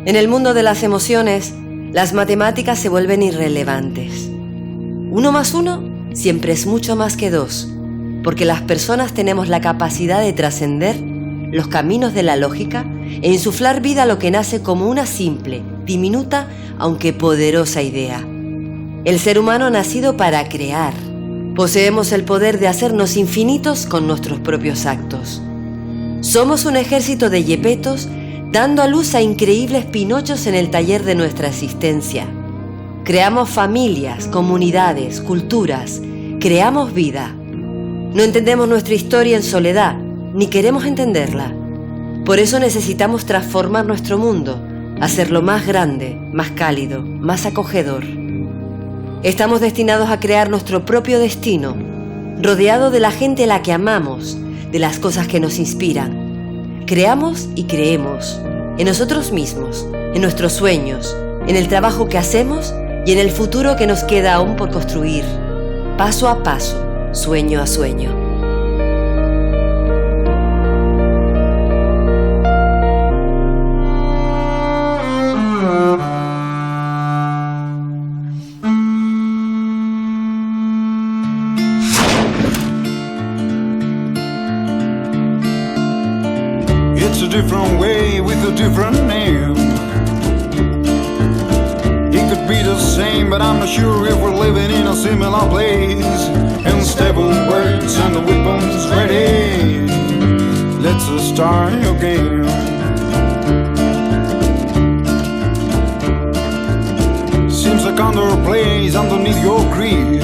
En el mundo de las emociones, las matemáticas se vuelven irrelevantes. 1 más 1 siempre es mucho más que 2, porque las personas tenemos la capacidad de trascender los caminos de la lógica e insuflar vida a lo que nace como una simple, diminuta, aunque poderosa idea. El ser humano ha nacido para crear. Poseemos el poder de hacernos infinitos con nuestros propios actos. Somos un ejército de yepetos dando a luz a increíbles pinochos en el taller de nuestra existencia. Creamos familias, comunidades, culturas, creamos vida. No entendemos nuestra historia en soledad, ni queremos entenderla. Por eso necesitamos transformar nuestro mundo, hacerlo más grande, más cálido, más acogedor. Estamos destinados a crear nuestro propio destino, rodeado de la gente a la que amamos, de las cosas que nos inspiran. Creamos y creemos, en nosotros mismos, en nuestros sueños, en el trabajo que hacemos y en el futuro que nos queda aún por construir, paso a paso, sueño a sueño. It's a different way with a different name. It could be the same, but I'm not sure if we're living in a similar place. Unstable words and the weapons ready. Let's start again. Seems like under plays underneath your creed.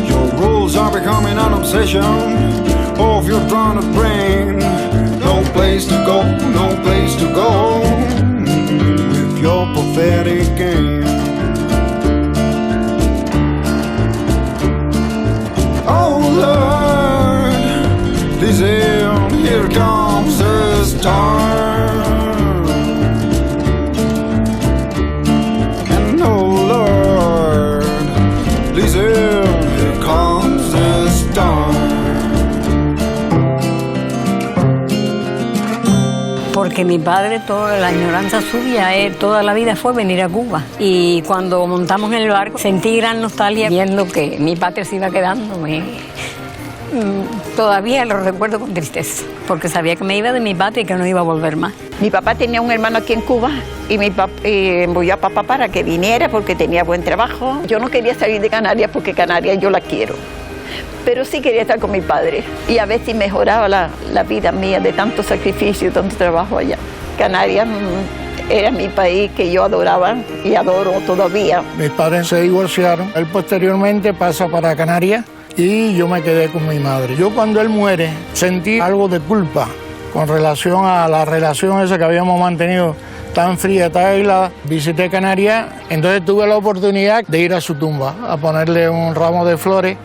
Your rules are becoming an obsession of your drawn brain. No place to go, no place to go with your pathetic game. Oh Lord, listen, here comes the storm. And oh Lord, listen, here comes the storm. Porque mi padre, toda la añoranza suya, toda la vida fue venir a Cuba. Y cuando montamos en el barco, sentí gran nostalgia viendo que mi patria se iba quedando. Todavía lo recuerdo con tristeza, porque sabía que me iba de mi patria y que no iba a volver más. Mi papá tenía un hermano aquí en Cuba y envió a papá para que viniera porque tenía buen trabajo. Yo no quería salir de Canarias porque Canarias yo la quiero, pero sí quería estar con mi padre y a ver si mejoraba la vida mía de tanto sacrificio y tanto trabajo allá. Canarias era mi país que yo adoraba y adoro todavía. Mis padres se divorciaron, él posteriormente pasa para Canarias y yo me quedé con mi madre. Yo cuando él muere sentí algo de culpa con relación a la relación esa que habíamos mantenido tan fría, tan aislada. Visité Canarias, entonces tuve la oportunidad de ir a su tumba, a ponerle un ramo de flores.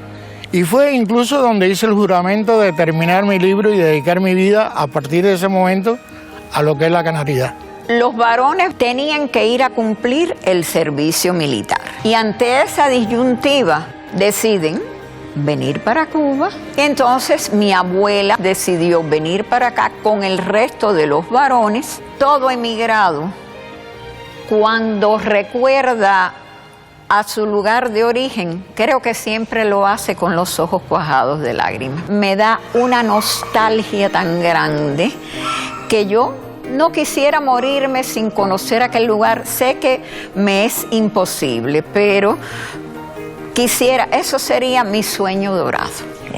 Y fue incluso donde hice el juramento de terminar mi libro y dedicar mi vida a partir de ese momento a lo que es la canaridad. Los varones tenían que ir a cumplir el servicio militar. Y ante esa disyuntiva deciden venir para Cuba. Entonces mi abuela decidió venir para acá con el resto de los varones, todo emigrado. Cuando recuerda a su lugar de origen, creo que siempre lo hace con los ojos cuajados de lágrimas. Me da una nostalgia tan grande que yo no quisiera morirme sin conocer aquel lugar. Sé que me es imposible, pero quisiera, eso sería mi sueño dorado.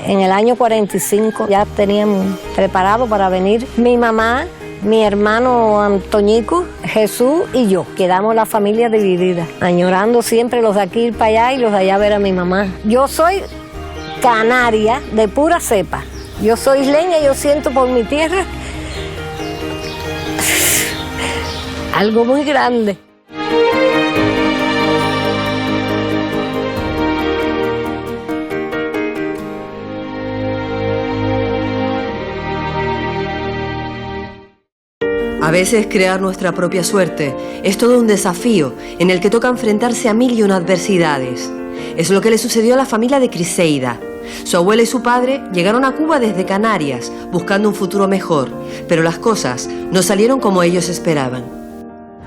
En el año 45 ya teníamos preparado para venir mi mamá, mi hermano Antoñico, Jesús y yo. Quedamos la familia dividida, añorando siempre los de aquí ir para allá y los de allá ver a mi mamá. Yo soy canaria de pura cepa. Yo soy isleña, yo siento por mi tierra algo muy grande. A veces crear nuestra propia suerte es todo un desafío en el que toca enfrentarse a 1000 y una adversidades. Es lo que le sucedió a la familia de Criseida. Su abuela y su padre llegaron a Cuba desde Canarias, buscando un futuro mejor, pero las cosas no salieron como ellos esperaban.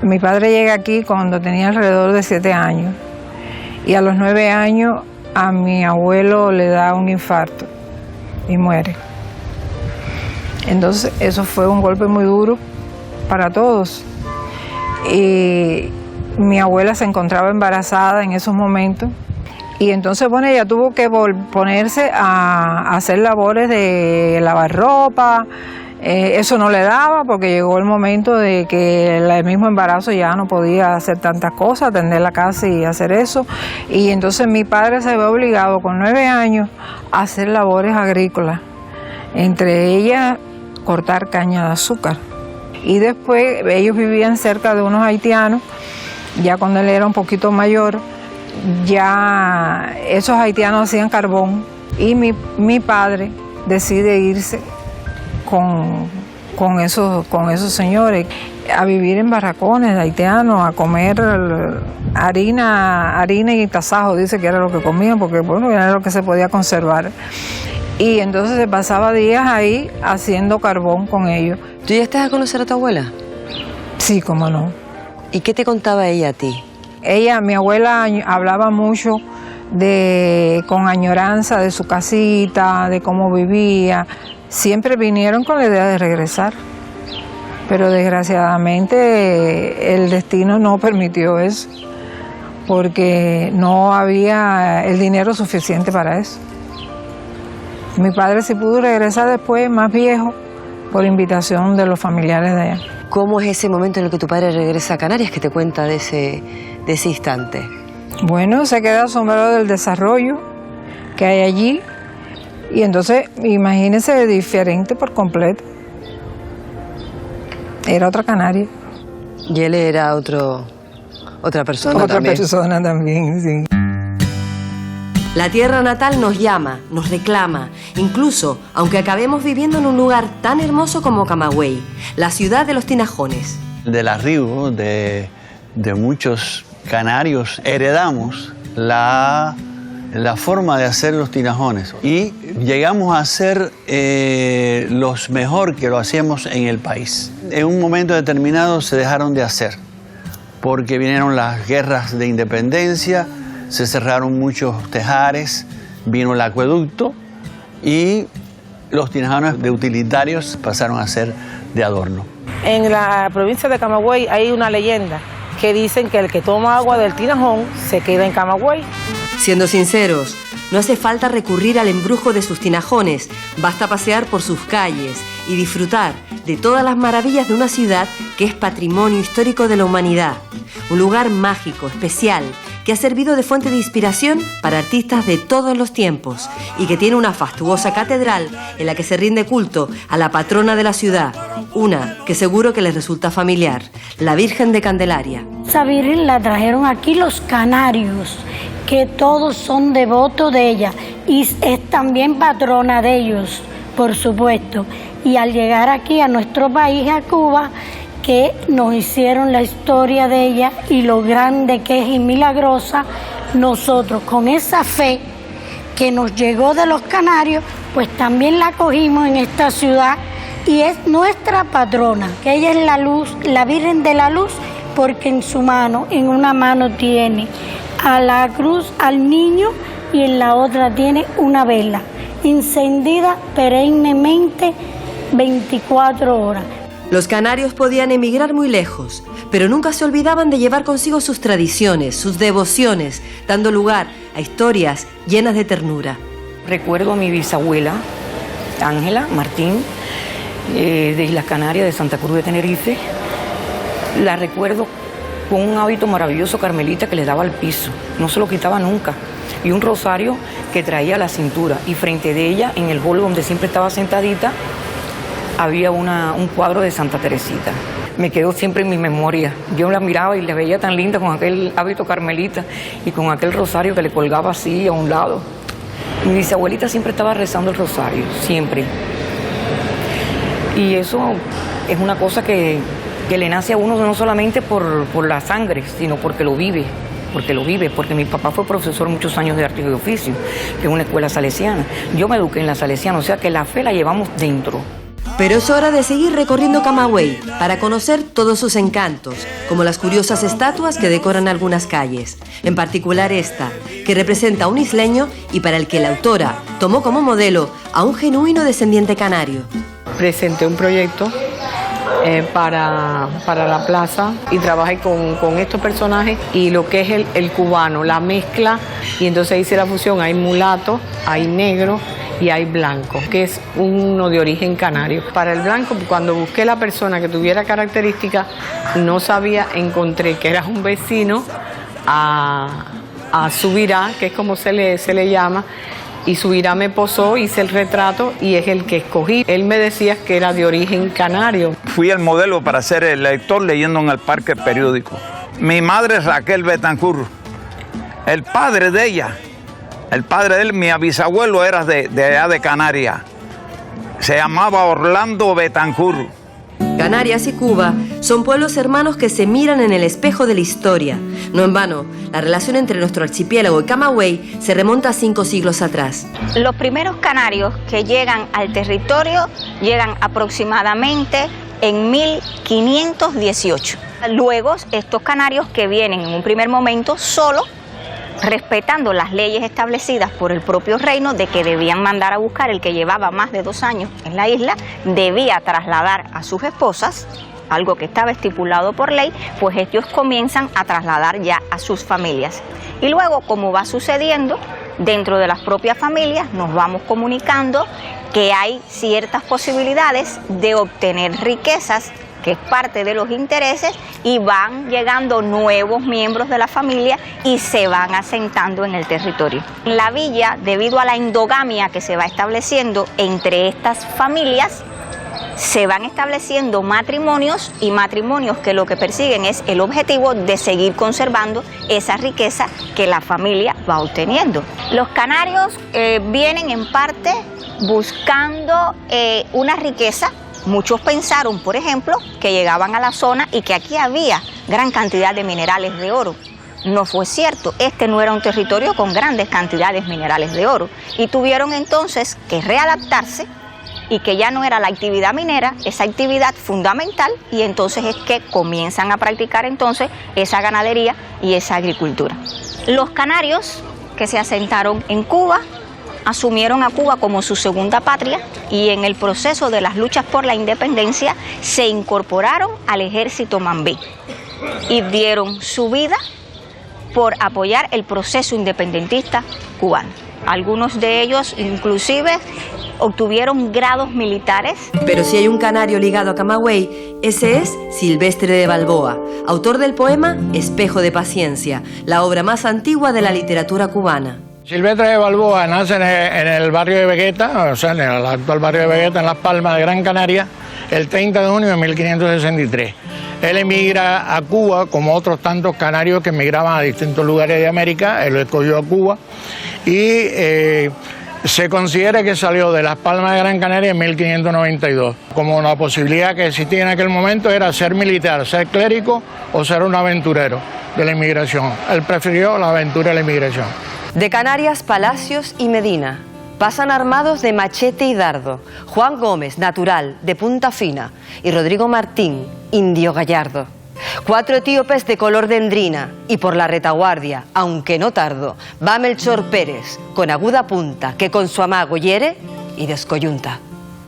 Mi padre llega aquí cuando tenía alrededor de 7 años y a los 9 años a mi abuelo le da un infarto y muere. Entonces eso fue un golpe muy duro para todos. Y mi abuela se encontraba embarazada en esos momentos y entonces bueno, ella tuvo que ponerse a hacer labores de lavar ropa. Eso no le daba porque llegó el momento de que el mismo embarazo ya no podía hacer tantas cosas, atender la casa y hacer eso. Y entonces mi padre se ve obligado con 9 años a hacer labores agrícolas, entre ellas cortar caña de azúcar. Y después ellos vivían cerca de unos haitianos, ya cuando él era un poquito mayor, ya esos haitianos hacían carbón y mi padre decide irse con esos señores a vivir en barracones de haitianos, a comer harina y tasajo, dice que era lo que comían, porque bueno, era lo que se podía conservar. Y entonces se pasaba días ahí haciendo carbón con ellos. ¿Tú ya estás a conocer a tu abuela? Sí, cómo no. ¿Y qué te contaba ella a ti? Mi abuela hablaba mucho con añoranza de su casita, de cómo vivía. Siempre vinieron con la idea de regresar, pero desgraciadamente el destino no permitió eso, porque no había el dinero suficiente para eso. Mi padre sí pudo regresar después, más viejo, por invitación de los familiares de allá. ¿Cómo es ese momento en el que tu padre regresa a Canarias? ¿Qué te cuenta de ese instante? Bueno, se queda asombrado del desarrollo que hay allí. Y entonces, imagínense, diferente por completo. Era otra Canaria. Y él era otra persona Otra también. persona también, sí. La tierra natal nos llama, nos reclama, incluso aunque acabemos viviendo en un lugar tan hermoso como Camagüey, la ciudad de los tinajones. Del arribo de muchos canarios heredamos la forma de hacer los tinajones y llegamos a ser los mejor que lo hacíamos en el país. En un momento determinado se dejaron de hacer porque vinieron las guerras de independencia, se cerraron muchos tejares, vino el acueducto y los tinajones de utilitarios pasaron a ser de adorno. En la provincia de Camagüey hay una leyenda que dicen que el que toma agua del tinajón se queda en Camagüey. Siendo sinceros, no hace falta recurrir al embrujo de sus tinajones, basta pasear por sus calles y disfrutar de todas las maravillas de una ciudad que es patrimonio histórico de la humanidad. Un lugar mágico, especial, que ha servido de fuente de inspiración para artistas de todos los tiempos y que tiene una fastuosa catedral en la que se rinde culto a la patrona de la ciudad, una que seguro que les resulta familiar, la Virgen de Candelaria. Esa Virgen la trajeron aquí los canarios, que todos son devotos de ella y es también patrona de ellos, por supuesto. Y al llegar aquí a nuestro país, a Cuba, que nos hicieron la historia de ella y lo grande que es y milagrosa, nosotros con esa fe que nos llegó de los canarios, pues también la cogimos en esta ciudad y es nuestra patrona, que ella es la luz, la Virgen de la Luz, porque en su mano, en una mano tiene a la cruz, al niño, y en la otra tiene una vela, encendida perennemente 24 horas. Los canarios podían emigrar muy lejos, pero nunca se olvidaban de llevar consigo sus tradiciones, sus devociones, dando lugar a historias llenas de ternura. Recuerdo a mi bisabuela, Ángela Martín, de Islas Canarias, de Santa Cruz de Tenerife. La recuerdo con un hábito maravilloso carmelita que le daba al piso, no se lo quitaba nunca, y un rosario que traía a la cintura, y frente de ella, en el hall donde siempre estaba sentadita, había un cuadro de Santa Teresita. Me quedó siempre en mi memoria. Yo la miraba y la veía tan linda con aquel hábito carmelita y con aquel rosario que le colgaba así a un lado. Mi bisabuelita siempre estaba rezando el rosario, siempre. Y eso es una cosa que le nace a uno no solamente por la sangre, sino porque lo vive porque lo vive, porque mi papá fue profesor muchos años de arte y oficio, que es una escuela salesiana. Yo me eduqué en la salesiana, o sea que la fe la llevamos dentro. Pero es hora de seguir recorriendo Camagüey para conocer todos sus encantos, como las curiosas estatuas que decoran algunas calles, en particular esta, que representa a un isleño y para el que la autora tomó como modelo a un genuino descendiente canario. Presenté un proyecto para la plaza y trabajé con estos personajes y lo que es el cubano, la mezcla, y entonces hice la fusión, hay mulato, hay negro y hay blanco, que es uno de origen canario. Para el blanco, cuando busqué la persona que tuviera características, no sabía, encontré que era un vecino a Subirá, que es como se le llama, y Subirá me posó, hice el retrato y es el que escogí. Él me decía que era de origen canario. Fui el modelo para ser el lector leyendo en el parque el periódico. Mi madre es Raquel Betancourt, el padre de ella. El padre de él, mi bisabuelo, era de allá de Canarias. Se llamaba Orlando Betancourt. Canarias y Cuba son pueblos hermanos que se miran en el espejo de la historia. No en vano, la relación entre nuestro archipiélago y Camagüey se remonta a 5 siglos atrás. Los primeros canarios que llegan al territorio llegan aproximadamente en 1518. Luego, estos canarios que vienen en un primer momento solo, respetando las leyes establecidas por el propio reino de que debían mandar a buscar el que llevaba más de 2 años en la isla, debía trasladar a sus esposas, algo que estaba estipulado por ley, pues ellos comienzan a trasladar ya a sus familias. Y luego, como va sucediendo, dentro de las propias familias nos vamos comunicando que hay ciertas posibilidades de obtener riquezas, que es parte de los intereses, y van llegando nuevos miembros de la familia y se van asentando en el territorio. En la villa, debido a la endogamia que se va estableciendo entre estas familias, se van estableciendo matrimonios, y matrimonios que lo que persiguen es el objetivo de seguir conservando esa riqueza que la familia va obteniendo. Los canarios vienen en parte buscando una riqueza. Muchos pensaron, por ejemplo, que llegaban a la zona y que aquí había gran cantidad de minerales de oro. No fue cierto, este no era un territorio con grandes cantidades minerales de oro, y tuvieron entonces que readaptarse, y que ya no era la actividad minera, esa actividad fundamental, y entonces es que comienzan a practicar entonces esa ganadería y esa agricultura. Los canarios que se asentaron en Cuba asumieron a Cuba como su segunda patria, y en el proceso de las luchas por la independencia se incorporaron al ejército mambí y dieron su vida por apoyar el proceso independentista cubano. Algunos de ellos inclusive obtuvieron grados militares. Pero si hay un canario ligado a Camagüey, ese es Silvestre de Balboa, autor del poema Espejo de Paciencia, la obra más antigua de la literatura cubana. Silvestre de Balboa nace en el barrio de Vegueta, o sea, en el actual barrio de Vegueta, en Las Palmas de Gran Canaria, el 30 de junio de 1563. Él emigra a Cuba, como otros tantos canarios que emigraban a distintos lugares de América. Él lo escogió a Cuba y se considera que salió de Las Palmas de Gran Canaria en 1592. Como una posibilidad que existía en aquel momento era ser militar, ser clérigo o ser un aventurero de la inmigración. Él prefirió la aventura de la inmigración. De Canarias, Palacios y Medina pasan armados de machete y dardo Juan Gómez, natural, de Punta Fina, y Rodrigo Martín, indio gallardo. 4 etíopes de color dendrina, y por la retaguardia, aunque no tardo, va Melchor Pérez, con aguda punta, que con su amago hiere y descoyunta.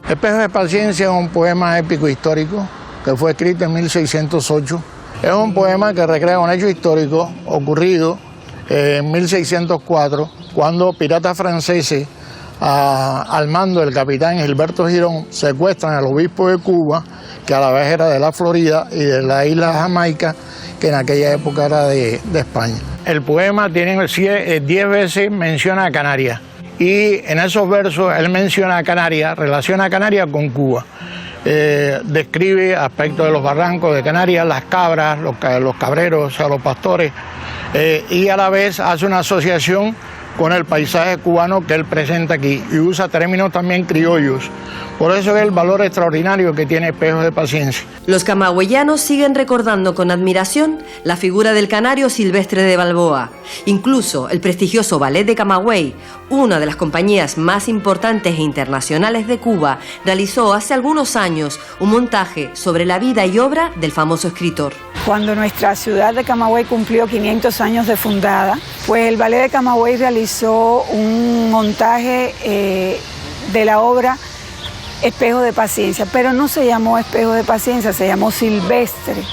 Espejo de Paciencia es un poema épico histórico que fue escrito en 1608. Es un poema que recrea un hecho histórico ocurrido en 1604, cuando piratas franceses, al mando del capitán Gilberto Girón, secuestran al obispo de Cuba, que a la vez era de la Florida y de la isla Jamaica, que en aquella época era de España. El poema tiene 10 veces menciona a Canarias, y en esos versos él menciona a Canarias, relaciona a Canarias con Cuba. Describe aspectos de los barrancos de Canarias, las cabras, los cabreros, o sea, los pastores, y a la vez hace una asociación con el paisaje cubano que él presenta aquí y usa términos también criollos. Por eso es el valor extraordinario que tiene Espejos de Paciencia. Los camagüeyanos siguen recordando con admiración la figura del canario Silvestre de Balboa. Incluso el prestigioso Ballet de Camagüey, una de las compañías más importantes e internacionales de Cuba, realizó hace algunos años un montaje sobre la vida y obra del famoso escritor. Cuando nuestra ciudad de Camagüey cumplió 500 años de fundada, pues el Ballet de Camagüey realizó un montaje de la obra Espejo de Paciencia, pero no se llamó Espejo de Paciencia, se llamó Silvestre,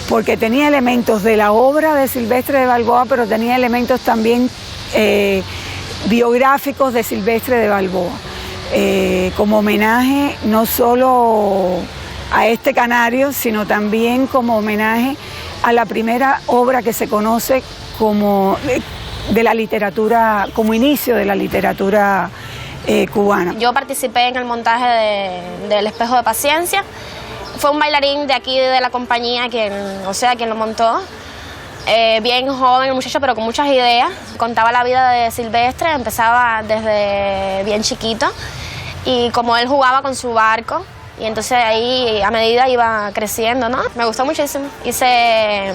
porque tenía elementos de la obra de Silvestre de Balboa, pero tenía elementos también biográficos de Silvestre de Balboa, como homenaje no solo a este canario, sino también como homenaje a la primera obra que se conoce como de la literatura, como inicio de la literatura cubana. Yo participé en el montaje del Espejo de Paciencia. Fue un bailarín de aquí de la compañía quien lo montó. Bien joven el muchacho, pero con muchas ideas. Contaba la vida de Silvestre, empezaba desde bien chiquito y como él jugaba con su barco. Y entonces ahí a medida iba creciendo, ¿no? Me gustó muchísimo. Hice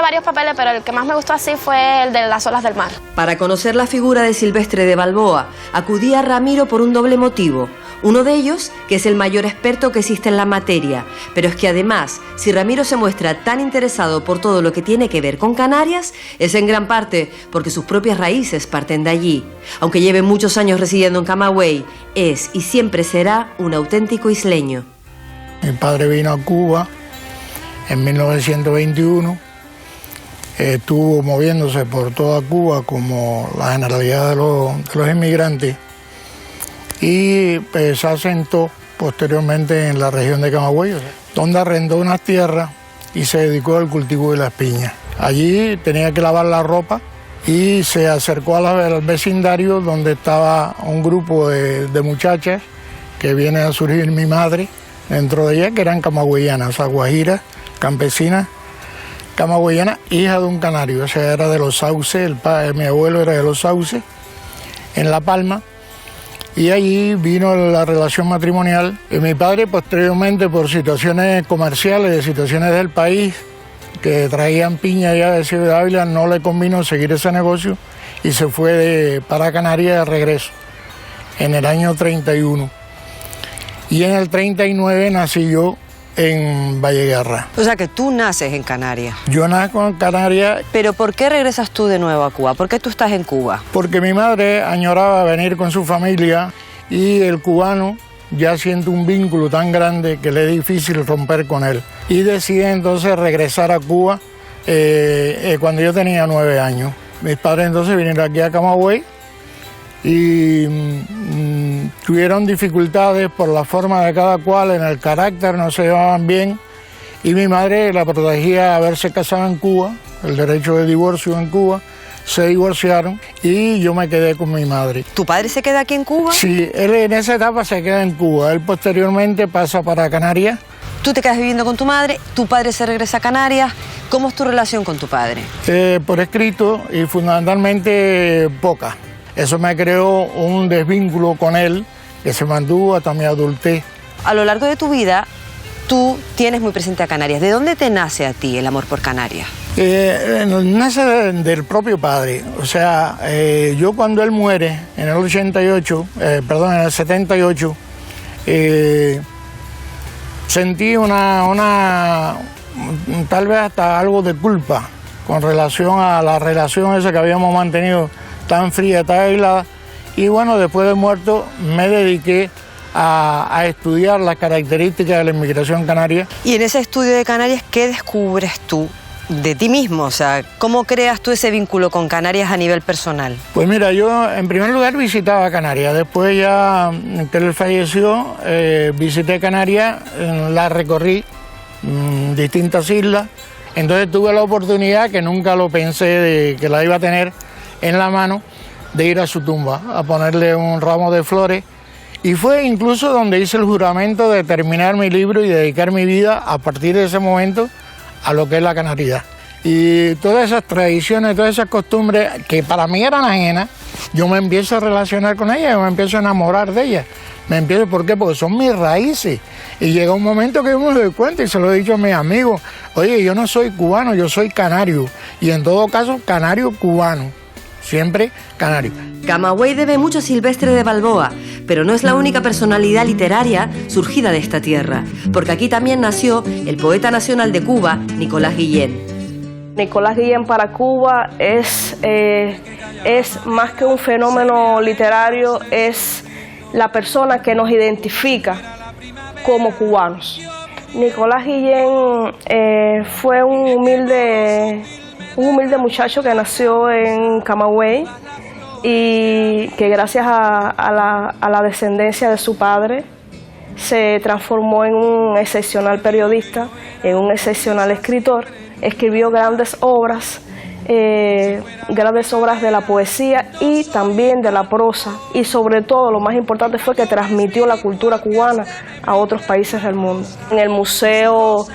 varios papeles, pero el que más me gustó así fue el de Las olas del mar. Para conocer la figura de Silvestre de Balboa, acudí a Ramiro por un doble motivo. Uno de ellos, que es el mayor experto que existe en la materia, pero es que además, si Ramiro se muestra tan interesado por todo lo que tiene que ver con Canarias, es en gran parte porque sus propias raíces parten de allí. Aunque lleve muchos años residiendo en Camagüey, es y siempre será un auténtico isleño. Mi padre vino a Cuba en 1921, estuvo moviéndose por toda Cuba como la generalidad de los inmigrantes, y se asentó posteriormente en la región de Camagüey, donde arrendó unas tierras y se dedicó al cultivo de las piñas. Allí tenía que lavar la ropa y se acercó al vecindario donde estaba un grupo de muchachas que viene a surgir mi madre, dentro de ellas que eran camagüeyanas, guajiras, campesinas, camagüeyanas, hija de un canario, o sea, era de Los Sauces, mi abuelo era de Los Sauces, en La Palma. Y allí vino la relación matrimonial. Y mi padre, posteriormente, por situaciones comerciales, de situaciones del país, que traían piña ya de Ciudad Ávila, no le convino seguir ese negocio y se fue para Canarias de regreso, en el año 31. Y en el 39 nací yo en Valleguerra. O sea que tú naces en Canarias. Yo nazco en Canarias. ¿Pero por qué regresas tú de nuevo a Cuba? ¿Por qué tú estás en Cuba? Porque mi madre añoraba venir con su familia y el cubano ya siente un vínculo tan grande que le es difícil romper con él. Y decide entonces regresar a Cuba cuando yo tenía 9 años. Mis padres entonces vinieron aquí a Camagüey y tuvieron dificultades por la forma de cada cual, en el carácter no se llevaban bien, y mi madre la protegía haberse casado en Cuba, el derecho de divorcio en Cuba, se divorciaron y yo me quedé con mi madre. ¿Tu padre se queda aquí en Cuba? Sí, él en esa etapa se queda en Cuba, él posteriormente pasa para Canarias. Tú te quedas viviendo con tu madre, tu padre se regresa a Canarias. ¿Cómo es tu relación con tu padre? Por escrito y fundamentalmente poca. Eso me creó un desvínculo con él que se mantuvo hasta mi adultez. A lo largo de tu vida, tú tienes muy presente a Canarias. ¿De dónde te nace a ti el amor por Canarias? Nace del propio padre. O sea, yo cuando él muere, en el 88, en el 78, sentí tal vez hasta algo de culpa con relación a la relación esa que habíamos mantenido tan fría, tan aislada, y bueno, después de muerto me dediqué a estudiar las características de la inmigración canaria. Y en ese estudio de Canarias, ¿qué descubres tú de ti mismo? O sea, ¿cómo creas tú ese vínculo con Canarias a nivel personal? Pues mira, yo en primer lugar visitaba Canarias, después ya que él falleció, visité Canarias, la recorrí, distintas islas, entonces tuve la oportunidad, que nunca lo pensé que la iba a tener en la mano, de ir a su tumba, a ponerle un ramo de flores, y fue incluso donde hice el juramento de terminar mi libro y dedicar mi vida a partir de ese momento a lo que es la canaridad. Y todas esas tradiciones, todas esas costumbres que para mí eran ajenas, yo me empiezo a relacionar con ellas, yo me empiezo a enamorar de ellas. ¿Por qué? Porque son mis raíces. Y llega un momento que yo me doy cuenta y se lo he dicho a mis amigos, oye, yo no soy cubano, yo soy canario. Y en todo caso, canario cubano. Siempre canario. Camagüey debe mucho a Silvestre de Balboa, pero no es la única personalidad literaria surgida de esta tierra, porque aquí también nació el poeta nacional de Cuba, Nicolás Guillén. Nicolás Guillén para Cuba es más que un fenómeno literario, es la persona que nos identifica como cubanos. Nicolás Guillén fue un humilde muchacho que nació en Camagüey y que gracias a la descendencia de su padre se transformó en un excepcional periodista, en un excepcional escritor. Escribió grandes obras de la poesía y también de la prosa, y sobre todo lo más importante fue que transmitió la cultura cubana a otros países del mundo. En el museo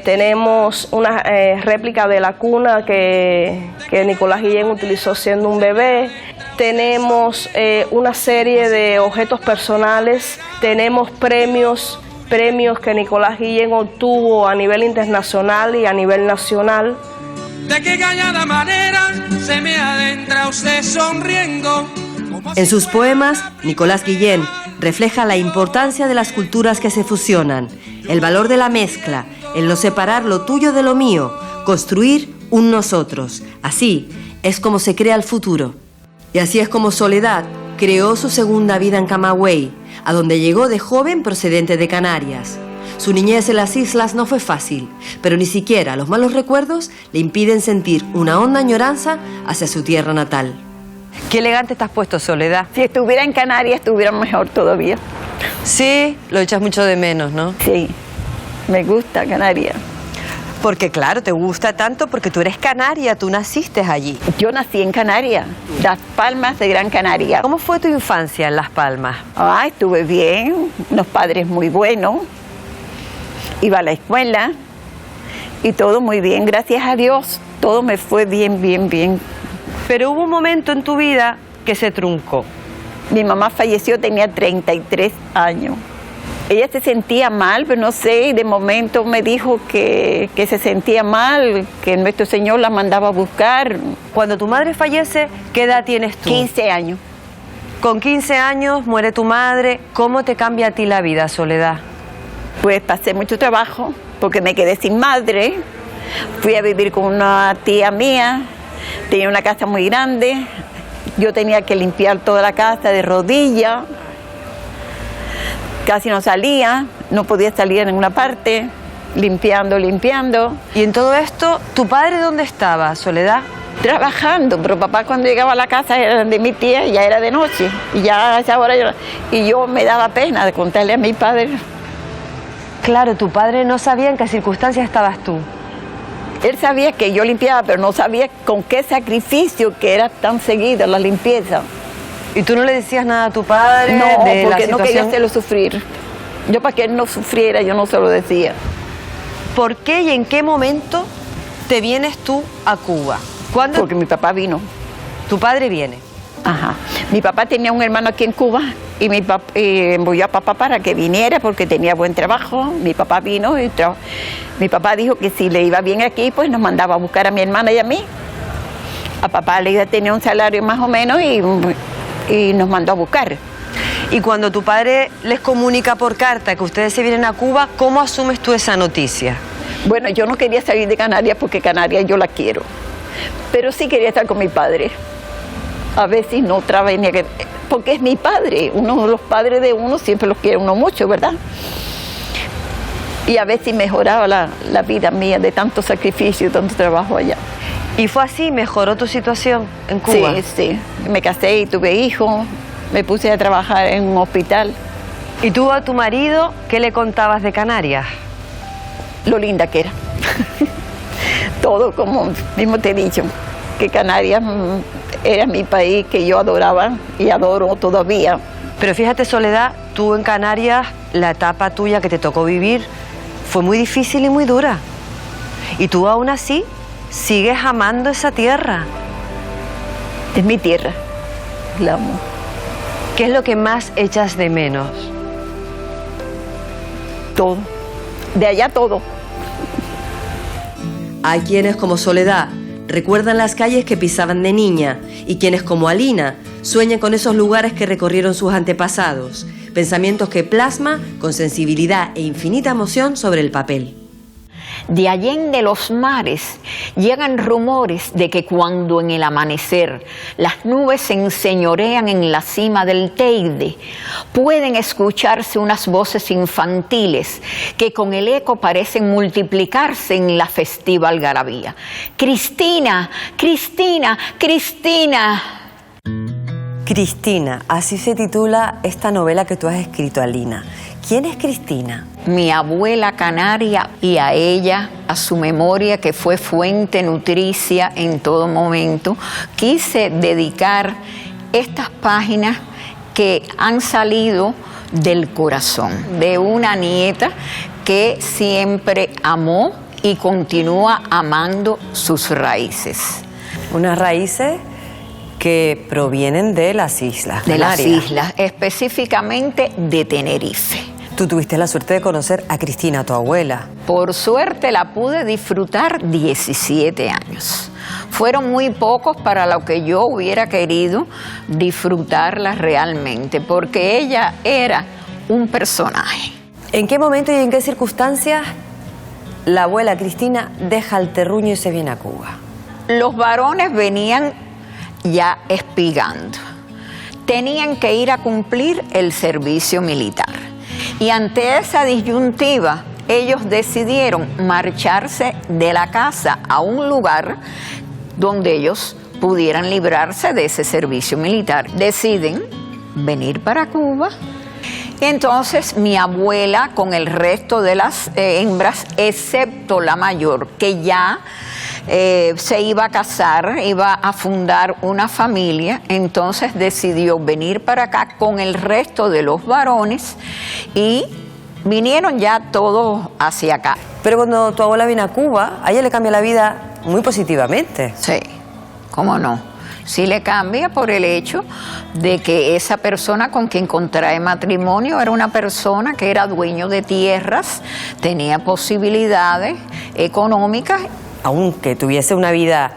tenemos una réplica de la cuna que Nicolás Guillén utilizó siendo un bebé. Tenemos una serie de objetos personales, tenemos premios que Nicolás Guillén obtuvo a nivel internacional y a nivel nacional. De qué callada manera se me adentra usted sonriendo. En sus poemas, Nicolás Guillén refleja la importancia de las culturas que se fusionan, el valor de la mezcla, el no separar lo tuyo de lo mío, construir un nosotros. Así es como se crea el futuro. Y así es como Soledad creó su segunda vida en Camagüey, a donde llegó de joven procedente de Canarias. Su niñez en las islas no fue fácil, pero ni siquiera los malos recuerdos le impiden sentir una honda añoranza hacia su tierra natal. Qué elegante estás puesto, Soledad. Si estuviera en Canarias, estuviera mejor todavía. Sí, lo echas mucho de menos, ¿no? Sí, me gusta Canarias. Porque claro, te gusta tanto porque tú eres canaria, tú naciste allí. Yo nací en Canarias, Las Palmas de Gran Canaria. ¿Cómo fue tu infancia en Las Palmas? Estuve bien, unos padres muy buenos. Iba a la escuela y todo muy bien, gracias a Dios, todo me fue bien, bien, bien. Pero hubo un momento en tu vida que se truncó. Mi mamá falleció, tenía 33 años. Ella se sentía mal, pero no sé, y de momento me dijo que se sentía mal, que nuestro Señor la mandaba a buscar. Cuando tu madre fallece, ¿qué edad tienes tú? 15 años. Con 15 años muere tu madre. ¿Cómo te cambia a ti la vida, Soledad? Pues pasé mucho trabajo porque me quedé sin madre. Fui a vivir con una tía mía, tenía una casa muy grande. Yo tenía que limpiar toda la casa de rodillas. Casi no salía, no podía salir en ninguna parte, limpiando. Y en todo esto, ¿tu padre dónde estaba, Soledad? Trabajando, pero papá cuando llegaba a la casa de mi tía ya era de noche. Y ya a esa hora yo me daba pena de contarle a mi padre. Claro, tu padre no sabía en qué circunstancias estabas tú. Él sabía que yo limpiaba, pero no sabía con qué sacrificio que era tan seguida la limpieza. ¿Y tú no le decías nada a tu padre? No, de porque la no quería situación? hacerlo sufrir. Yo para que él no sufriera, yo no se lo decía. ¿Por qué y en qué momento te vienes tú a Cuba? ¿Cuándo? Porque mi papá vino. ¿Tu padre viene? Ajá. Mi papá tenía un hermano aquí en Cuba y envió a papá para que viniera porque tenía buen trabajo. Mi papá vino y mi papá dijo que si le iba bien aquí, pues nos mandaba a buscar a mi hermana y a mí. A papá le iba a tener un salario más o menos y nos mandó a buscar. Y cuando tu padre les comunica por carta que ustedes se vienen a Cuba, ¿cómo asumes tú esa noticia? Bueno, yo no quería salir de Canarias porque Canarias yo la quiero, pero sí quería estar con mi padre. A veces no venía porque es mi padre, uno de los padres de uno siempre los quiere uno mucho, ¿verdad? Y a veces mejoraba la vida mía de tanto sacrificio y tanto trabajo allá. ¿Y fue así? ¿Mejoró tu situación en Cuba? Sí, sí. Me casé y tuve hijos, me puse a trabajar en un hospital. ¿Y tú a tu marido qué le contabas de Canarias? Lo linda que era. Todo como mismo te he dicho, que Canarias era mi país que yo adoraba y adoro todavía. Pero fíjate, Soledad, tú en Canarias, la etapa tuya que te tocó vivir fue muy difícil y muy dura. Y tú aún así ¿Sigues amando esa tierra? Es mi tierra, la amo. ¿Qué es lo que más echas de menos? Todo. De allá todo. Hay quienes como Soledad recuerdan las calles que pisaban de niña y quienes como Alina sueñan con esos lugares que recorrieron sus antepasados, pensamientos que plasma con sensibilidad e infinita emoción sobre el papel. De allende los mares llegan rumores de que cuando en el amanecer las nubes se enseñorean en la cima del Teide, pueden escucharse unas voces infantiles que con el eco parecen multiplicarse en la festiva algarabía. ¡Cristina! ¡Cristina! ¡Cristina! Cristina, así se titula esta novela que tú has escrito, Alina. ¿Quién es Cristina? Mi abuela canaria, y a ella, a su memoria que fue fuente nutricia en todo momento, quise dedicar estas páginas que han salido del corazón de una nieta que siempre amó y continúa amando sus raíces. Unas raíces que provienen de las islas Canarias. De las islas, específicamente de Tenerife. Tú tuviste la suerte de conocer a Cristina, tu abuela. Por suerte la pude disfrutar 17 años. Fueron muy pocos para lo que yo hubiera querido disfrutarla realmente, porque ella era un personaje. ¿En qué momento y en qué circunstancias la abuela Cristina deja el terruño y se viene a Cuba? Los varones venían ya espigando. Tenían que ir a cumplir el servicio militar. Y ante esa disyuntiva, ellos decidieron marcharse de la casa a un lugar donde ellos pudieran librarse de ese servicio militar. Deciden venir para Cuba. Entonces mi abuela, con el resto de las hembras, excepto la mayor, que ya se iba a casar, iba a fundar una familia, entonces decidió venir para acá con el resto de los varones y vinieron ya todos hacia acá. Pero cuando tu abuela viene a Cuba, a ella le cambia la vida muy positivamente. Sí, ¿cómo no? Sí le cambia por el hecho de que esa persona con quien contrae matrimonio era una persona que era dueño de tierras, tenía posibilidades económicas. Aunque tuviese una vida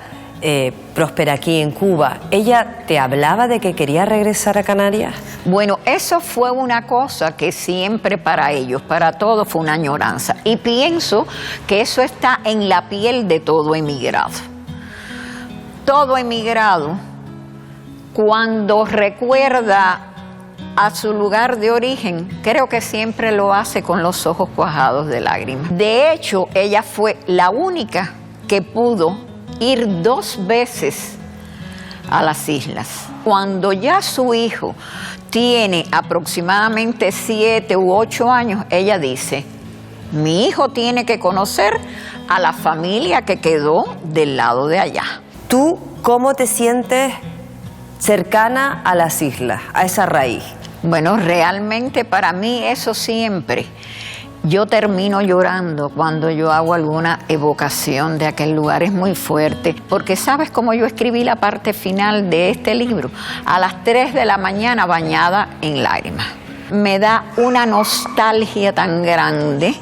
próspera aquí en Cuba, ¿ella te hablaba de que quería regresar a Canarias? Bueno, eso fue una cosa que siempre para ellos, para todos, fue una añoranza. Y pienso que eso está en la piel de todo emigrado. Todo emigrado, cuando recuerda a su lugar de origen, creo que siempre lo hace con los ojos cuajados de lágrimas. De hecho, ella fue la única que pudo ir 2 veces a las islas. Cuando ya su hijo tiene aproximadamente 7 u 8 años, ella dice, mi hijo tiene que conocer a la familia que quedó del lado de allá. ¿Tú cómo te sientes cercana a las islas, a esa raíz? Bueno, realmente para mí eso siempre. Yo termino llorando cuando yo hago alguna evocación de aquel lugar, es muy fuerte, porque ¿sabes cómo yo escribí la parte final de este libro? A las 3 de la mañana bañada en lágrimas. Me da una nostalgia tan grande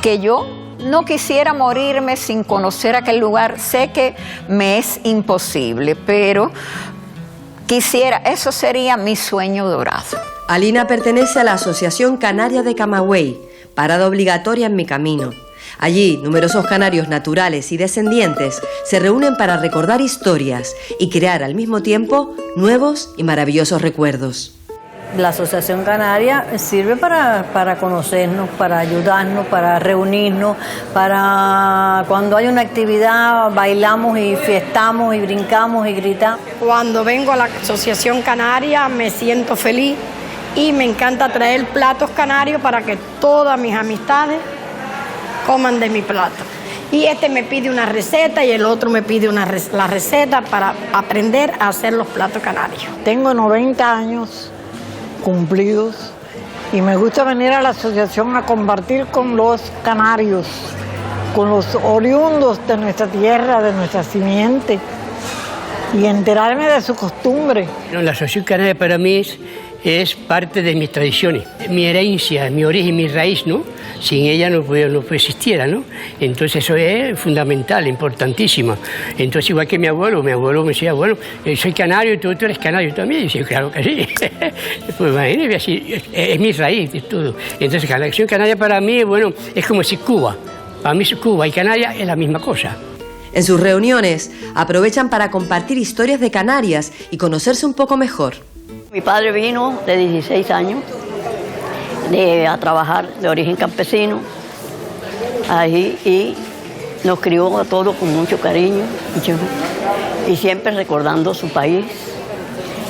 que yo no quisiera morirme sin conocer aquel lugar. Sé que me es imposible, pero quisiera, eso sería mi sueño dorado. Alina pertenece a la Asociación Canaria de Camagüey, parada obligatoria en mi camino. Allí, numerosos canarios naturales y descendientes se reúnen para recordar historias y crear al mismo tiempo nuevos y maravillosos recuerdos. La Asociación Canaria sirve para conocernos, para ayudarnos, para reunirnos, para cuando hay una actividad bailamos y fiestamos y brincamos y gritamos. Cuando vengo a la Asociación Canaria me siento feliz y me encanta traer platos canarios para que todas mis amistades coman de mi plato. Y este me pide una receta y el otro me pide la receta para aprender a hacer los platos canarios. Tengo 90 años cumplidos y me gusta venir a la asociación a compartir con los canarios con los oriundos de nuestra tierra, de nuestra simiente, y enterarme de su costumbre. La Asociación Canaria para mí es parte de mis tradiciones, mi herencia, mi origen, mi raíz, ¿no? Sin ella no existiera, ¿no? Entonces eso es fundamental, importantísimo. Entonces igual que mi abuelo me decía, bueno, soy canario y tú eres canario también. Y yo decía, claro que sí. Pues imagínate, así, es mi raíz, es todo. Entonces la Asociación Canaria para mí, bueno, es como si Cuba. Para mí Cuba y Canarias es la misma cosa. En sus reuniones aprovechan para compartir historias de Canarias y conocerse un poco mejor. Mi padre vino de 16 años a trabajar de origen campesino ahí y nos crió a todos con mucho cariño y siempre recordando su país.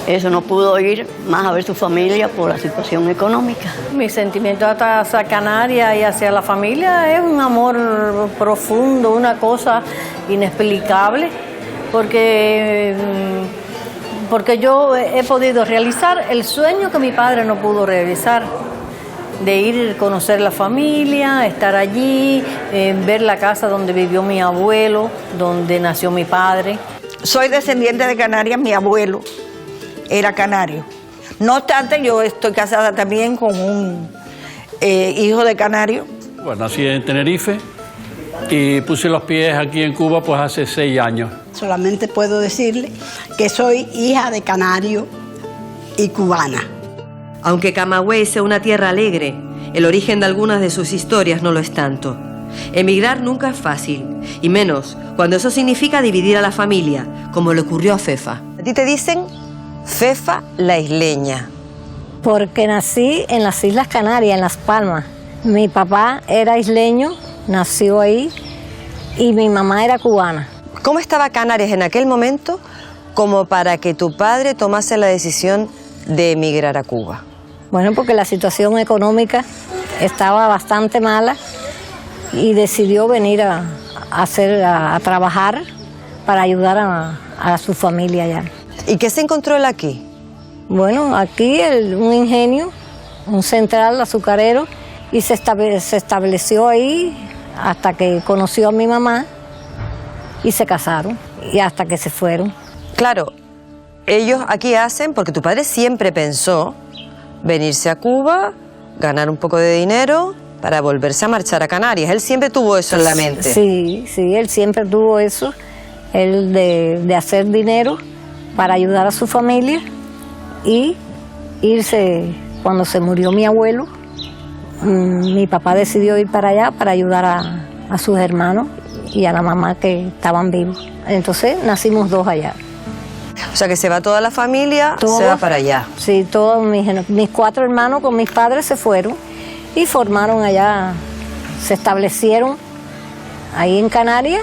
Eso, no pudo ir más a ver su familia por la situación económica. Mi sentimiento hacia Canarias y hacia la familia es un amor profundo, una cosa inexplicable, porque yo he podido realizar el sueño que mi padre no pudo realizar, de ir a conocer la familia, estar allí, ver la casa donde vivió mi abuelo, donde nació mi padre. Soy descendiente de Canarias, mi abuelo era canario. No obstante, yo estoy casada también con un hijo de canario. Bueno, nací en Tenerife y puse los pies aquí en Cuba pues hace 6 años. Solamente puedo decirle que soy hija de canario y cubana. Aunque Camagüey sea una tierra alegre, el origen de algunas de sus historias no lo es tanto. Emigrar nunca es fácil, y menos cuando eso significa dividir a la familia, como le ocurrió a Fefa. A ti te dicen Fefa la isleña. Porque nací en las Islas Canarias, en Las Palmas. Mi papá era isleño, nació ahí, y mi mamá era cubana. ¿Cómo estaba Canarias en aquel momento como para que tu padre tomase la decisión de emigrar a Cuba? Bueno, porque la situación económica estaba bastante mala y decidió venir a trabajar para ayudar a su familia allá. ¿Y qué se encontró él aquí? Bueno, aquí un ingenio, un central azucarero, y se estableció ahí hasta que conoció a mi mamá y se casaron, y hasta que se fueron. Claro, ellos aquí hacen, porque tu padre siempre pensó venirse a Cuba, ganar un poco de dinero para volverse a marchar a Canarias. Él siempre tuvo eso en la mente. Sí, él siempre tuvo eso, él de hacer dinero para ayudar a su familia y irse. Cuando se murió mi abuelo, mi papá decidió ir para allá para ayudar a sus hermanos y a la mamá que estaban vivos. Entonces nacimos 2 allá. O sea que se va toda la familia, se va para allá. Sí, todos mis 4 hermanos con mis padres se fueron y formaron allá, se establecieron ahí en Canarias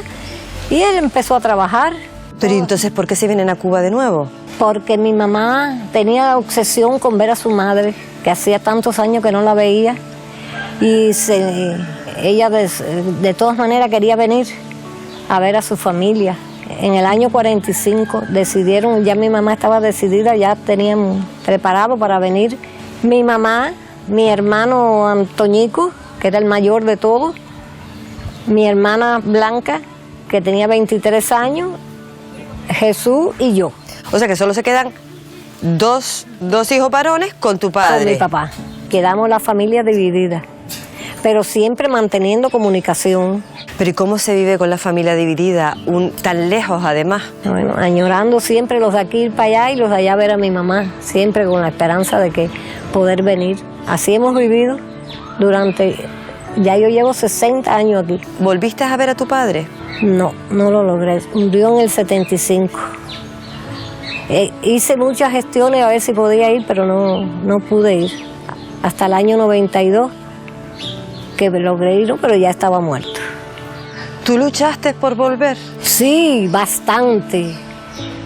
y él empezó a trabajar. Pero entonces, ¿por qué se vienen a Cuba de nuevo? Porque mi mamá tenía obsesión con ver a su madre, que hacía tantos años que no la veía, y ella de todas maneras quería venir a ver a su familia. En el año 45 decidieron, ya mi mamá estaba decidida, ya tenían preparado para venir. Mi mamá, mi hermano Antoñico, que era el mayor de todos, mi hermana Blanca, que tenía 23 años, Jesús y yo. O sea que solo se quedan dos hijos varones con tu padre. Con mi papá. Quedamos la familia dividida, pero siempre manteniendo comunicación. Pero ¿y cómo se vive con la familia dividida, tan lejos además? Bueno, añorando siempre los de aquí ir para allá y los de allá ver a mi mamá, siempre con la esperanza de que poder venir. Así hemos vivido ya yo llevo 60 años aquí. ¿Volviste a ver a tu padre? No, no lo logré. Murió en el 75. Hice muchas gestiones a ver si podía ir, pero no pude ir. Hasta el año 92 que logré ir, pero ya estaba muerto. ¿Tú luchaste por volver? Sí, bastante.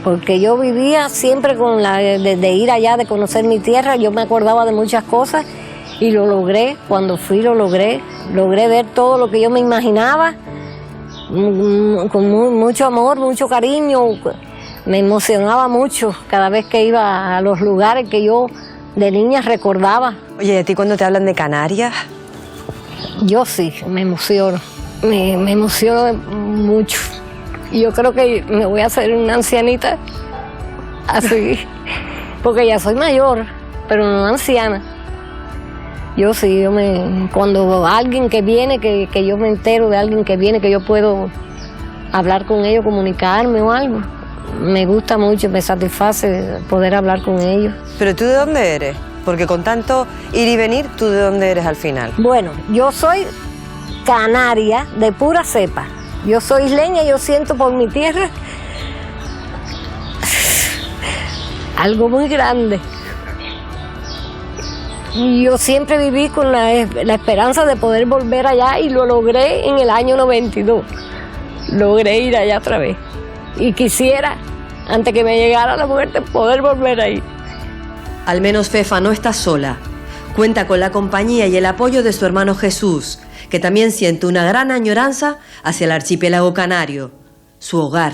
Porque yo vivía siempre con de ir allá, de conocer mi tierra. Yo me acordaba de muchas cosas y lo logré. Cuando fui lo logré. Logré ver todo lo que yo me imaginaba. Con mucho amor, mucho cariño. Me emocionaba mucho cada vez que iba a los lugares que yo de niña recordaba. Oye, ¿y a ti cuando te hablan de Canarias? Yo sí, me emociono. me emociono mucho. Y yo creo que me voy a hacer una ancianita así, porque ya soy mayor, pero no anciana. Yo sí, cuando alguien que viene, que yo me entero de alguien que viene, que yo puedo hablar con ellos, comunicarme o algo, me gusta mucho, me satisface poder hablar con ellos. ¿Pero tú de dónde eres? Porque con tanto ir y venir, ¿tú de dónde eres al final? Bueno, yo soy canaria de pura cepa. Yo soy isleña, yo siento por mi tierra algo muy grande. Y yo siempre viví con la esperanza de poder volver allá y lo logré en el año 92. Logré ir allá otra vez. Y quisiera, antes que me llegara la muerte, poder volver ahí. Al menos Fefa no está sola. Cuenta con la compañía y el apoyo de su hermano Jesús, que también siente una gran añoranza hacia el archipiélago canario, su hogar.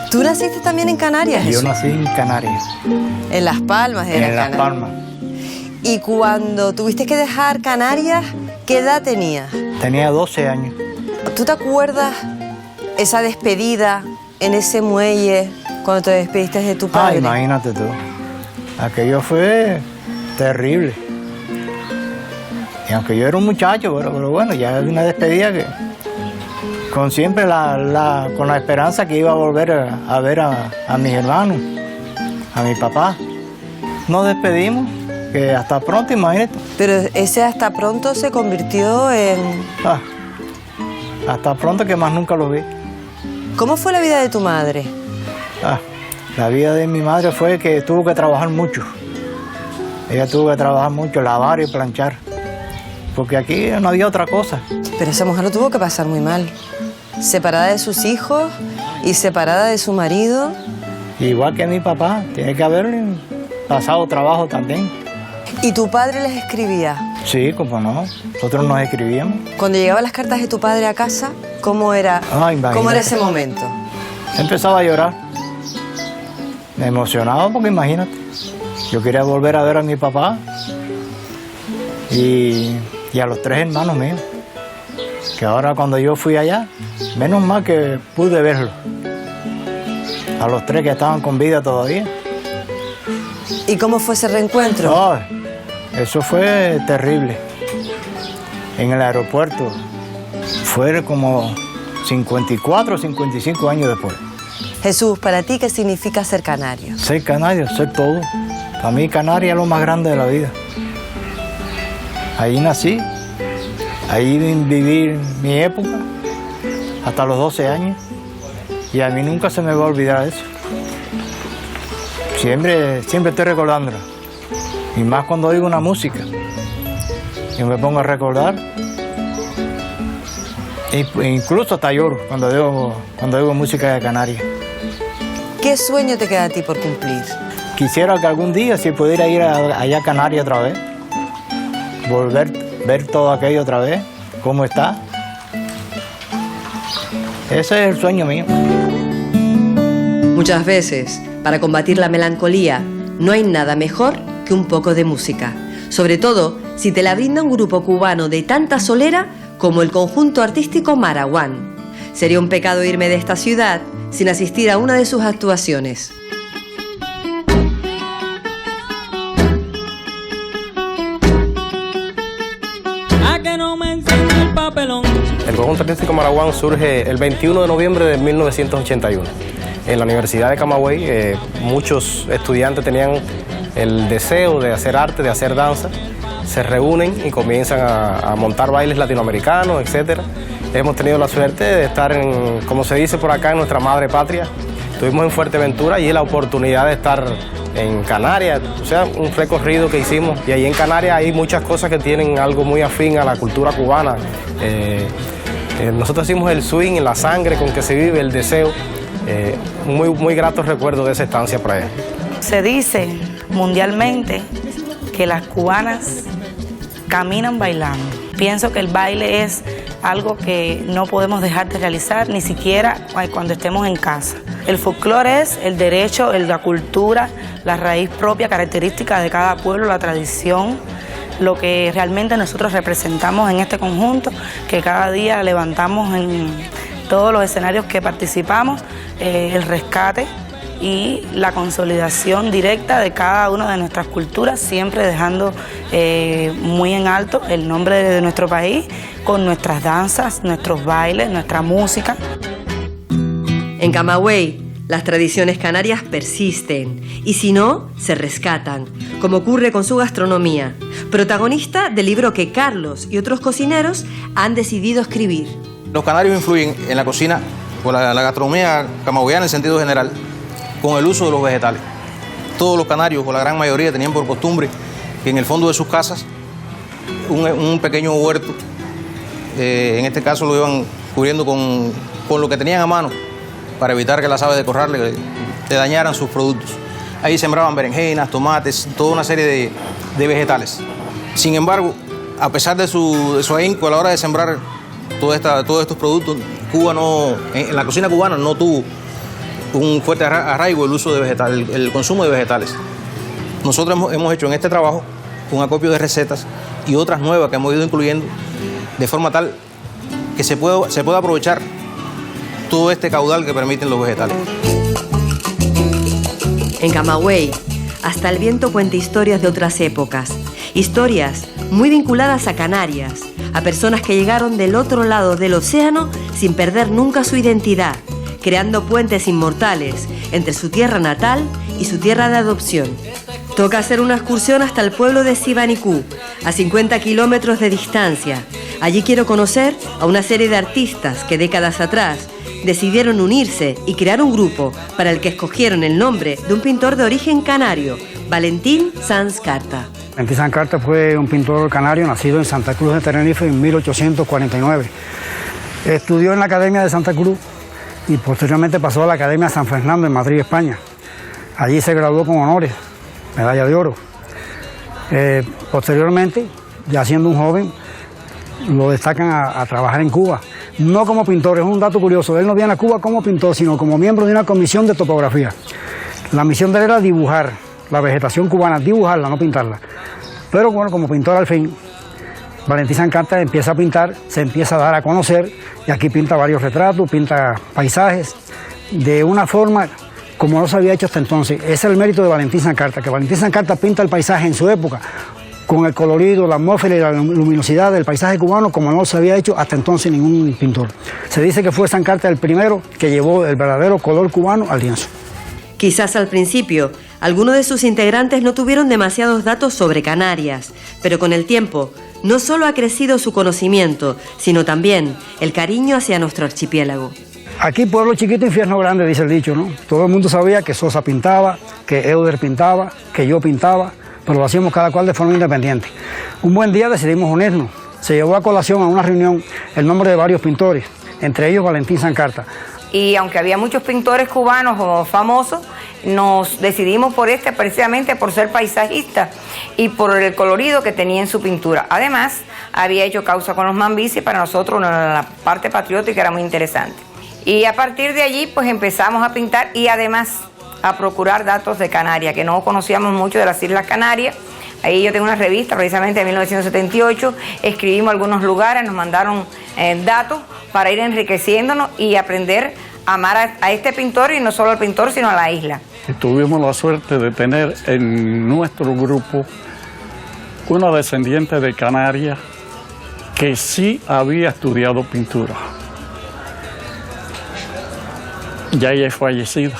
¿Tú naciste también en Canarias, Jesús? Yo nací en Canarias. En Las Palmas era En Las Palmas. Y cuando tuviste que dejar Canarias, ¿qué edad tenías? Tenía 12 años. ¿Tú te acuerdas esa despedida en ese muelle cuando te despediste de tu padre? Imagínate tú. Aquello fue terrible. Y aunque yo era un muchacho, pero bueno, ya es una despedida que con siempre con la esperanza que iba a volver a ver a mis hermanos, a mi papá. Nos despedimos, que hasta pronto, imagínate. Pero ese hasta pronto se convirtió en... hasta pronto, que más nunca lo vi. ¿Cómo fue la vida de tu madre? La vida de mi madre fue que tuvo que trabajar mucho. Ella tuvo que trabajar mucho, lavar y planchar. Porque aquí no había otra cosa. Pero esa mujer lo tuvo que pasar muy mal. Separada de sus hijos y separada de su marido. Igual que mi papá, tiene que haber pasado trabajo también. ¿Y tu padre les escribía? Sí, como no. Nosotros nos escribíamos. Cuando llegaban las cartas de tu padre a casa, ¿cómo era ese momento? Empezaba a llorar. Me emocionaba porque imagínate. Yo quería volver a ver a mi papá y a los 3 hermanos míos. Que ahora cuando yo fui allá, menos mal que pude verlos. A los 3 que estaban con vida todavía. ¿Y cómo fue ese reencuentro? Eso fue terrible. En el aeropuerto. Fue como 54 o 55 años después. Jesús, ¿para ti qué significa ser canario? Ser canario, ser todo. Para mí Canarias es lo más grande de la vida. Ahí nací, ahí viví mi época, hasta los 12 años. Y a mí nunca se me va a olvidar eso. Siempre estoy recordándolo. Y más cuando oigo una música. Yo me pongo a recordar. Incluso hasta lloro cuando oigo música de Canarias. ¿Qué sueño te queda a ti por cumplir? Quisiera que algún día, si pudiera ir allá a Canarias otra vez, ver todo aquello otra vez, cómo está. Ese es el sueño mío. Muchas veces, para combatir la melancolía, no hay nada mejor que un poco de música. Sobre todo, si te la brinda un grupo cubano de tanta solera como el conjunto artístico Maraguán. Sería un pecado irme de esta ciudad sin asistir a una de sus actuaciones. El conjunto artístico Maraguán surge el 21 de noviembre de 1981. En la Universidad de Camagüey, muchos estudiantes tenían el deseo de hacer arte, de hacer danza. Se reúnen y comienzan a montar bailes latinoamericanos, etc. Hemos tenido la suerte de estar como se dice por acá, en nuestra madre patria. Estuvimos en Fuerteventura y la oportunidad de estar en Canarias, o sea, un recorrido que hicimos. Y ahí en Canarias hay muchas cosas que tienen algo muy afín a la cultura cubana. Nosotros hicimos el swing en la sangre con que se vive el deseo. Muy gratos recuerdos de esa estancia por allá. Se dice mundialmente que las cubanas caminan bailando. Pienso que el baile es algo que no podemos dejar de realizar, ni siquiera cuando estemos en casa. El folclore es el derecho, la cultura, la raíz propia, característica de cada pueblo, la tradición lo que realmente nosotros representamos en este conjunto, que cada día levantamos en todos los escenarios que participamos, el rescate y la consolidación directa de cada una de nuestras culturas, siempre dejando muy en alto el nombre de nuestro país con nuestras danzas, nuestros bailes, nuestra música. En Camagüey, las tradiciones canarias persisten y si no, se rescatan, como ocurre con su gastronomía, protagonista del libro que Carlos y otros cocineros han decidido escribir. Los canarios influyen en la cocina o la gastronomía camagüeyana en sentido general con el uso de los vegetales. Todos los canarios, o la gran mayoría, tenían por costumbre que en el fondo de sus casas un pequeño huerto, en este caso lo iban cubriendo con lo que tenían a mano para evitar que las aves de corral le dañaran sus productos. Ahí sembraban berenjenas, tomates, toda una serie de vegetales. Sin embargo, a pesar de su ahínco a la hora de sembrar todos estos productos, en la cocina cubana no tuvo un fuerte arraigo el uso de vegetales, el consumo de vegetales. Nosotros hemos hecho en este trabajo un acopio de recetas y otras nuevas que hemos ido incluyendo de forma tal que se pueda aprovechar todo este caudal que permiten los vegetales. En Camagüey, hasta el viento cuenta historias de otras épocas, historias muy vinculadas a Canarias, a personas que llegaron del otro lado del océano sin perder nunca su identidad, creando puentes inmortales entre su tierra natal y su tierra de adopción. Toca hacer una excursión hasta el pueblo de Sibanicú, a 50 kilómetros de distancia. Allí quiero conocer a una serie de artistas que décadas atrás decidieron unirse y crear un grupo para el que escogieron el nombre de un pintor de origen canario, Valentín Sanz Carta. Valentín Sanz Carta fue un pintor canario nacido en Santa Cruz de Tenerife en 1849. Estudió en la Academia de Santa Cruz y posteriormente pasó a la Academia San Fernando en Madrid, España. Allí se graduó con honores, medalla de oro. Posteriormente, ya siendo un joven, lo destacan a trabajar en Cuba. No como pintor, es un dato curioso. Él no viene a Cuba como pintor, sino como miembro de una comisión de topografía. La misión de él era dibujar la vegetación cubana, dibujarla, no pintarla. Pero bueno, como pintor al fin, Valentín Sanz Carta empieza a pintar, se empieza a dar a conocer, y aquí pinta varios retratos, pinta paisajes, de una forma como no se había hecho hasta entonces. Ese es el mérito de Valentín Sanz Carta, que Valentín Sanz Carta pinta el paisaje en su época, con el colorido, la atmósfera y la luminosidad del paisaje cubano como no se había hecho hasta entonces ningún pintor. Se dice que fue Sanz Carta el primero que llevó el verdadero color cubano al lienzo. Quizás al principio, algunos de sus integrantes no tuvieron demasiados datos sobre Canarias, pero con el tiempo, no solo ha crecido su conocimiento, sino también el cariño hacia nuestro archipiélago. Aquí pueblo chiquito, infierno grande, dice el dicho, ¿no? Todo el mundo sabía que Sosa pintaba, que Euder pintaba, que yo pintaba, pero lo hacíamos cada cual de forma independiente. Un buen día decidimos unirnos. Se llevó a colación a una reunión el nombre de varios pintores, entre ellos Valentín Sanz Carta. Y aunque había muchos pintores cubanos famosos, nos decidimos por este precisamente por ser paisajista y por el colorido que tenía en su pintura. Además, había hecho causa con los mambis y para nosotros la parte patriótica era muy interesante. Y a partir de allí pues empezamos a pintar y además a procurar datos de Canarias, que no conocíamos mucho de las Islas Canarias. Ahí yo tengo una revista precisamente de 1978, escribimos algunos lugares, nos mandaron datos para ir enriqueciéndonos y aprender a amar a este pintor, y no solo al pintor sino a la isla. Tuvimos la suerte de tener en nuestro grupo una descendiente de Canarias que sí había estudiado pintura. Ya ella es fallecida.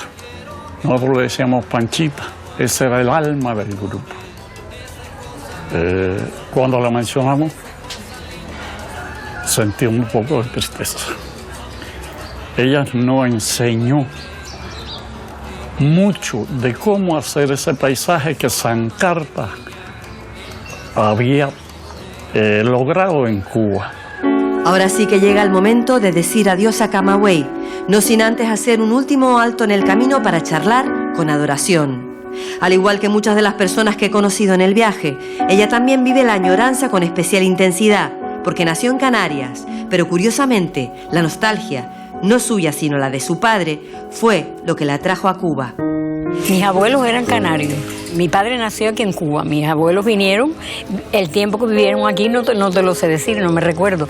Nosotros le decíamos Panchita, ese era el alma del grupo. Cuando la mencionamos, sentí un poco de tristeza. Ella nos enseñó mucho de cómo hacer ese paisaje que Sanz Carta había logrado en Cuba. Ahora sí que llega el momento de decir adiós a Camagüey, no sin antes hacer un último alto en el camino para charlar con adoración. Al igual que muchas de las personas que he conocido en el viaje, ella también vive la añoranza con especial intensidad, porque nació en Canarias, pero curiosamente la nostalgia, no suya sino la de su padre, fue lo que la trajo a Cuba. Mis abuelos eran canarios. Mi padre nació aquí en Cuba. Mis abuelos vinieron, el tiempo que vivieron aquí no te lo sé decir, no me recuerdo.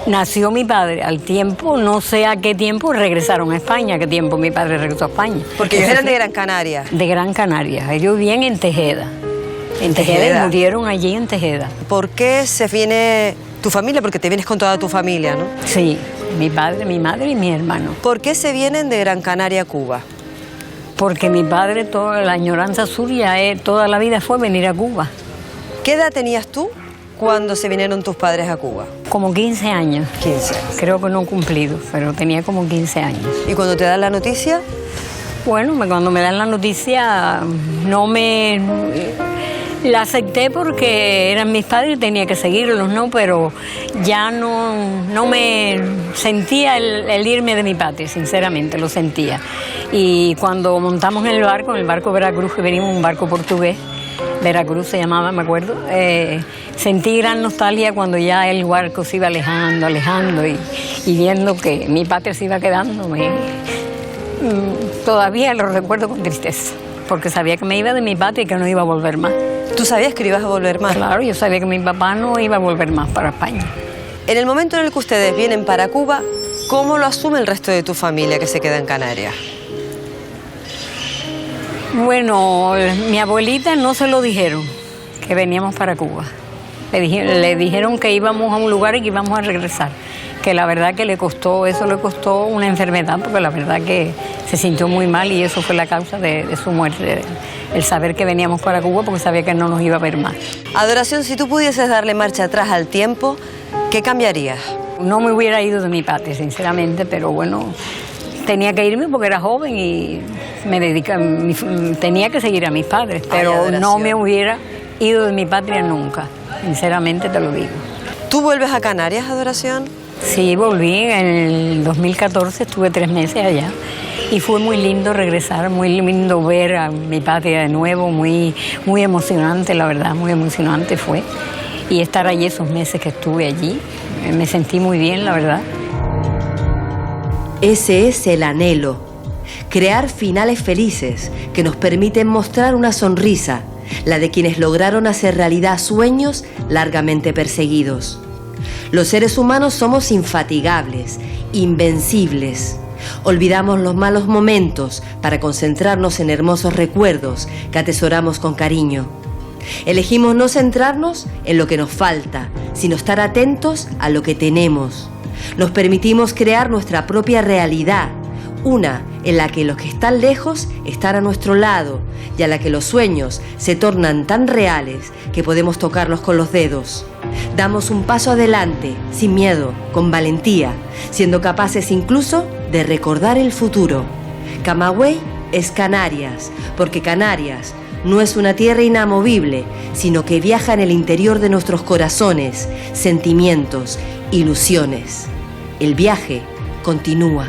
Nació mi padre, al tiempo, no sé a qué tiempo, regresaron a España. ¿A qué tiempo mi padre regresó a España? Porque ellos eran de Gran Canaria. De Gran Canaria. Ellos vivían en Tejeda. En Tejeda y murieron allí en Tejeda. ¿Por qué se viene tu familia? Porque te vienes con toda tu familia, ¿no? Sí, mi padre, mi madre y mi hermano. ¿Por qué se vienen de Gran Canaria a Cuba? Porque mi padre, toda la añoranza suya, toda la vida fue venir a Cuba. ¿Qué edad tenías tú cuando se vinieron tus padres a Cuba? Como 15 años. 15. Creo que no cumplido, pero tenía como 15 años. ¿Y cuando te dan la noticia? Bueno, cuando me dan la noticia la acepté porque eran mis padres y tenía que seguirlos, ¿no? Pero ya no me sentía el irme de mi patria, sinceramente, lo sentía. Y cuando montamos en el barco Veracruz, que venimos un barco portugués, Veracruz se llamaba, me acuerdo, sentí gran nostalgia cuando ya el barco se iba alejando y viendo que mi patria se iba quedando. Todavía lo recuerdo con tristeza, porque sabía que me iba de mi patria y que no iba a volver más. ¿Tú sabías que ibas a volver más? Claro, yo sabía que mi papá no iba a volver más para España. En el momento en el que ustedes vienen para Cuba, ¿cómo lo asume el resto de tu familia que se queda en Canarias? Bueno, mi abuelita no se lo dijeron, que veníamos para Cuba. Le dijeron que íbamos a un lugar y que íbamos a regresar. Que la verdad que le costó una enfermedad, porque la verdad que se sintió muy mal y eso fue la causa de su muerte, el saber que veníamos para Cuba porque sabía que no nos iba a ver más. Adoración, si tú pudieses darle marcha atrás al tiempo, ¿qué cambiarías? No me hubiera ido de mi patria, sinceramente, pero bueno, tenía que irme porque era joven y tenía que seguir a mis padres, pero no me hubiera ido de mi patria nunca, sinceramente te lo digo. ¿Tú vuelves a Canarias, Adoración? Sí, volví en el 2014, estuve 3 meses allá y fue muy lindo regresar, muy lindo ver a mi patria de nuevo, muy emocionante, la verdad, muy emocionante fue. Y estar allí esos meses que estuve allí, me sentí muy bien, la verdad. Ese es el anhelo, crear finales felices que nos permiten mostrar una sonrisa, la de quienes lograron hacer realidad sueños largamente perseguidos. Los seres humanos somos infatigables, invencibles. Olvidamos los malos momentos para concentrarnos en hermosos recuerdos que atesoramos con cariño. Elegimos no centrarnos en lo que nos falta, sino estar atentos a lo que tenemos. Nos permitimos crear nuestra propia realidad, una en la que los que están lejos están a nuestro lado y a la que los sueños se tornan tan reales que podemos tocarlos con los dedos. Damos un paso adelante, sin miedo, con valentía, siendo capaces incluso de recordar el futuro. Camagüey es Canarias, porque Canarias no es una tierra inamovible, sino que viaja en el interior de nuestros corazones, sentimientos, ilusiones. El viaje continúa.